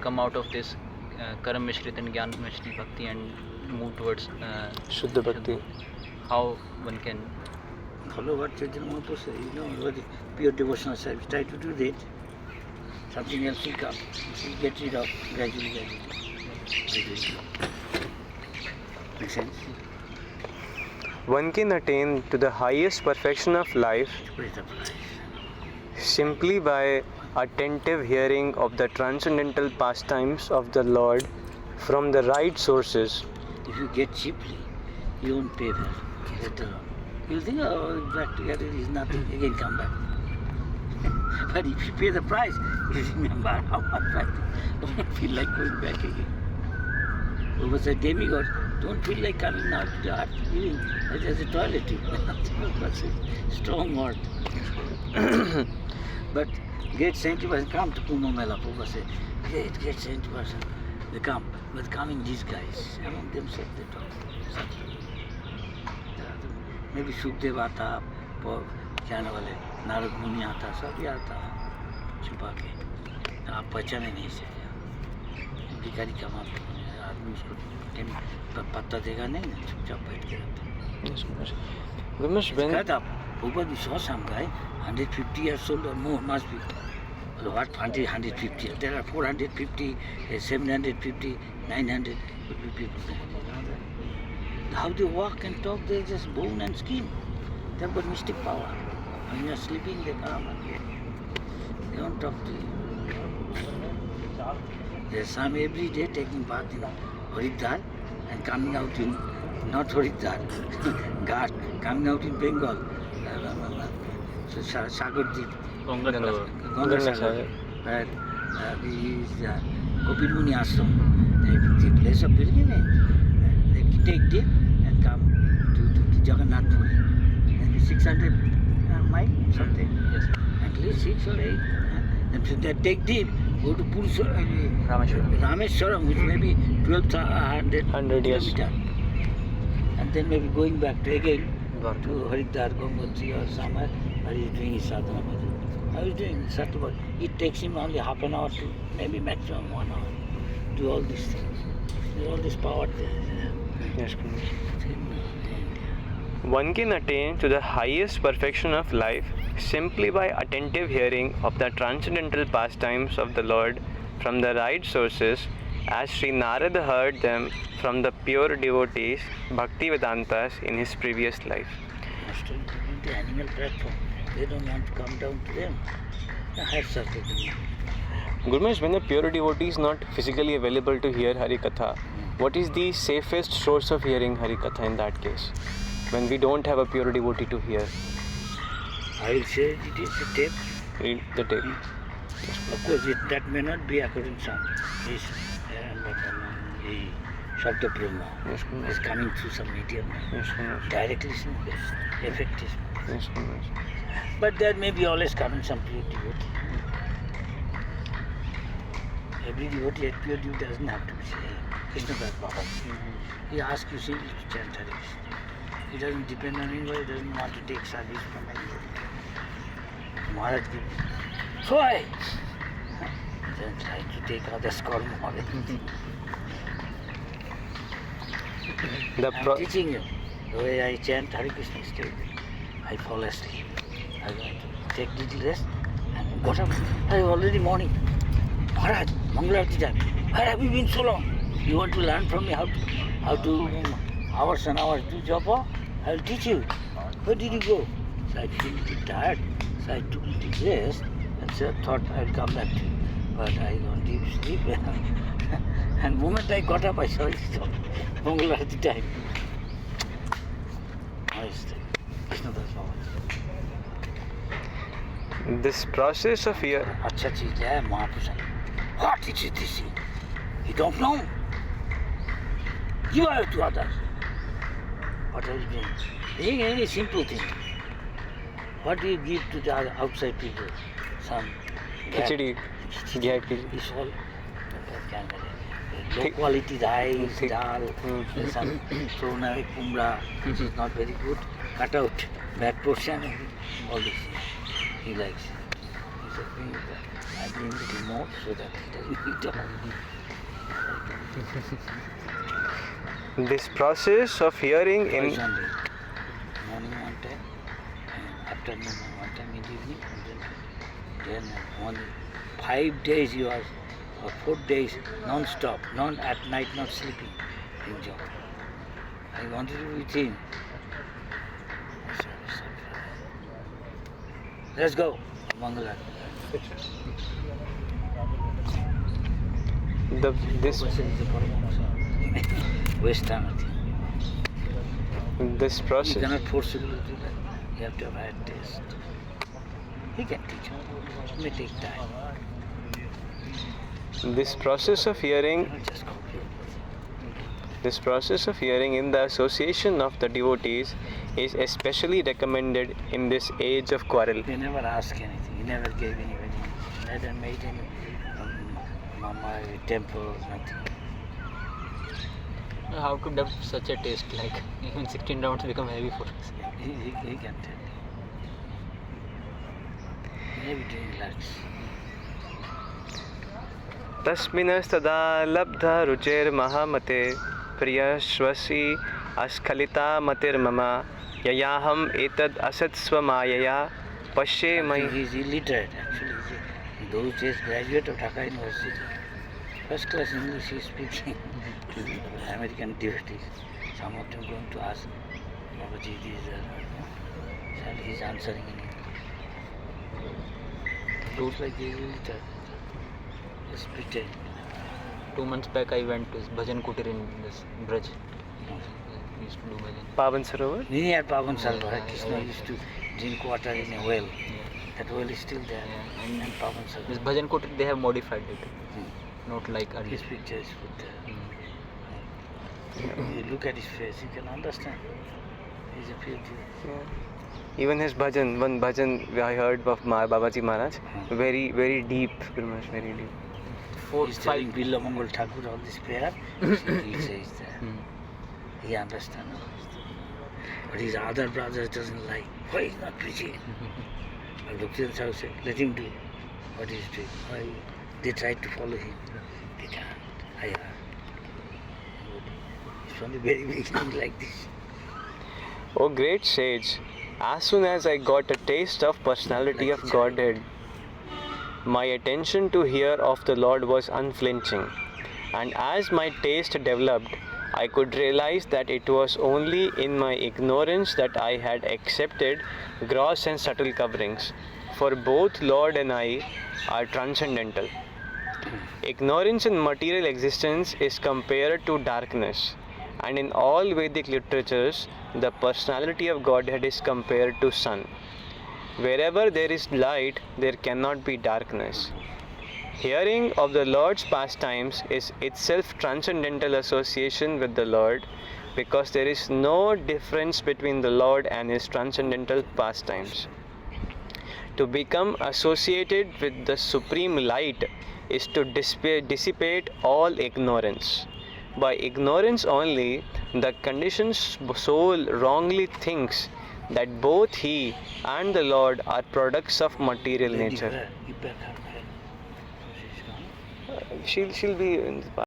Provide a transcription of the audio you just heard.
come out of this Karam Mishrit and Gyan Mishri Bhakti and move towards Shuddha Bhakti. How one can follow what Chaitanya Mahaprabhu said, what is pure devotional service. Try to do that. Something else will come. You'll get rid of gradually. Makes sense? One can attain to the highest perfection of life simply by attentive hearing of the transcendental pastimes of the Lord from the right sources. If you get cheaply, you won't pay well. You'll think, oh, back together is nothing, again come back. But if you pay the price, you remember how much don't feel like going back again. Who was a demigod, don't feel like coming now to the art living. There's a toilet. That's a strong word. But great saint person come to Kumbh Mela. Prabhupada said, great saint person. They come, but coming these guys, among themselves they talk. Maybe Shukdev आता, कहने वाले नारद मुनि आता, सभी आता छुपा के, आप पहचाने नहीं सके। भिखारी का माप आदमी उसको पत्ता देगा नहीं ना, चुपचाप बैठ के रहता। कहता Prabhupada, we saw some guy 150 years old or more must be. What 150? There are 450, 750, 900 people. How they walk and talk, they're just bone and skin. They've got mystic power. When you're sleeping, they come and they don't talk to you. There's some every day taking bath in Haridwar and coming out in, not Haridwar, Ghat, coming out in Bengal. So Sagardeep. Ganga Sagar. Where is Kopil Muni Ashram. The place of pilgrimage. They take dip and come to Jagannath Puri. And 600 miles, something. yes, At least 6 or 8. And so they take dip, go to Rameshwaram, which may be 1200 yes. kilometers. And then maybe going back to again to Haridwar, Gangotri or somewhere, where he's doing his sadhana bhajan. How he's doing sadhana bhajan? It takes him only half an hour to maybe maximum 1 hour. Do all these things. There's all this power there. Yes, one can attain to the highest perfection of life simply by attentive hearing of the transcendental pastimes of the Lord from the right sources, as Sri Narada heard them from the pure devotees, Bhaktivedantas, in his previous life. Master, the animal platform, they don't want to come down to them. Have circle. Gurmesh, when the pure devotee is not physically available to hear Harikatha, what is the safest source of hearing Harikatha in that case? When we don't have a pure devotee to hear? I will say it is a tape. Read the tape. Of course, that may not be according to sound. This Shabda Brahma Yes, is coming through some medium. yes, Gurmesh. Direct listening best, effective. Yes, Gurmesh. But there may be always coming some pure devotee. Every devotee at pure devotee doesn't have to be saying Krishna Das Baba. He asks you simply to chant Hare Krishna. He doesn't depend on anybody, he doesn't want to take service from anybody. Maharaj gives. So I then try to take others' karma or anything. I'm teaching you. The way I chant Hare Krishna still, I fall asleep. I go to take little rest and got up. I already morning. Maharaj, Mangalarti time. Where have you been so long? You want to learn from me how to hours and hours do japa? I will teach you. Where did you go? So I feel a bit tired. So I took a little rest and so thought I will come back to you. But I got deep sleep. And the moment I got up, I saw it. Mangalarti time. How is that? Krishna Das Baba. This process of hearing. अच्छा चीज है महापुरुष. What is this? You don't know? Give out to others. What are you doing? Doing any simple thing. What do you give to the outside people? Some Khichdi. It's all low quality rice, dal, some thrown away kumbra, which is not very good. Cut out, bad portion, all this. He likes. He said, I bring little more so that it doesn't eat up. This process of hearing in Twice only. Morning one time, and afternoon one time in the evening, and then only 5 days you are, or 4 days non-stop, non at night, not sleeping in job. I wanted to be with him. Let's go, Mangala. this Western. this You process cannot force him to do that. You have to have had taste. He can teach you. It may take time. this process of hearing You cannot just copy it. This process of hearing in the association of the devotees is especially recommended in this age of quarrel. He never asked anything. He never gave anybody. Never made any mama temple, nothing. How to develop such a taste? Like even 16 rounds become heavy for us. He can tell you. Maybe doing lakhs. तस्मिनस्तदा लब्धा रुचिर्महामते प्रियश्वसी अस्खलिता मतिर्मम ययाहम् एतद् असत्स्वमायया पश्ये मयि. He is illiterate actually. In those days, graduate of Dhaka University. First class English he is speaking. American devotees. Some of them going to ask Babaji these and he is answering in English. Looks like he is illiterate. Just pretend. 2 months back I went to this Bhajan Kutir in this Braj. We used to do bhajan. Pavan Sarovar. Near Pavan Sarovar, Yeah, Krishna yeah. used to drink water in a well. Yeah. That well is still there. Yeah. And Pavan This Sarovar. Bhajan Kutir they have modified it. Hmm. Not like earlier. His picture is put there. Hmm. You look at his face, you can understand. He's a pure devotee. Even his bhajan, one bhajan I heard of Babaji Maharaj, Hmm. very deep, very much very deep. 4, He's 5. telling Billa Mangal Thakur all this prayer. He says that. Hmm. He understands. But his other brothers doesn't like. Why he's not preaching? But Bhakti Thakur said, let him do what he's doing. Why they tried to follow him. They can't. It's from the very beginning like this. O great sage, as soon as I got a taste of personality of Godhead, my attention to hear of the Lord was unflinching, and as my taste developed, I could realize that it was only in my ignorance that I had accepted gross and subtle coverings, for both Lord and I are transcendental. Ignorance in material existence is compared to darkness, and in all Vedic literatures, the personality of Godhead is compared to sun. Wherever there is light, there cannot be darkness. Hearing of the Lord's pastimes is itself transcendental association with the Lord, because there is no difference between the Lord and his transcendental pastimes. To become associated with the supreme light is to dissipate all ignorance. By ignorance only, the conditioned soul wrongly thinks that both he and the Lord are products of material nature. She'll be in the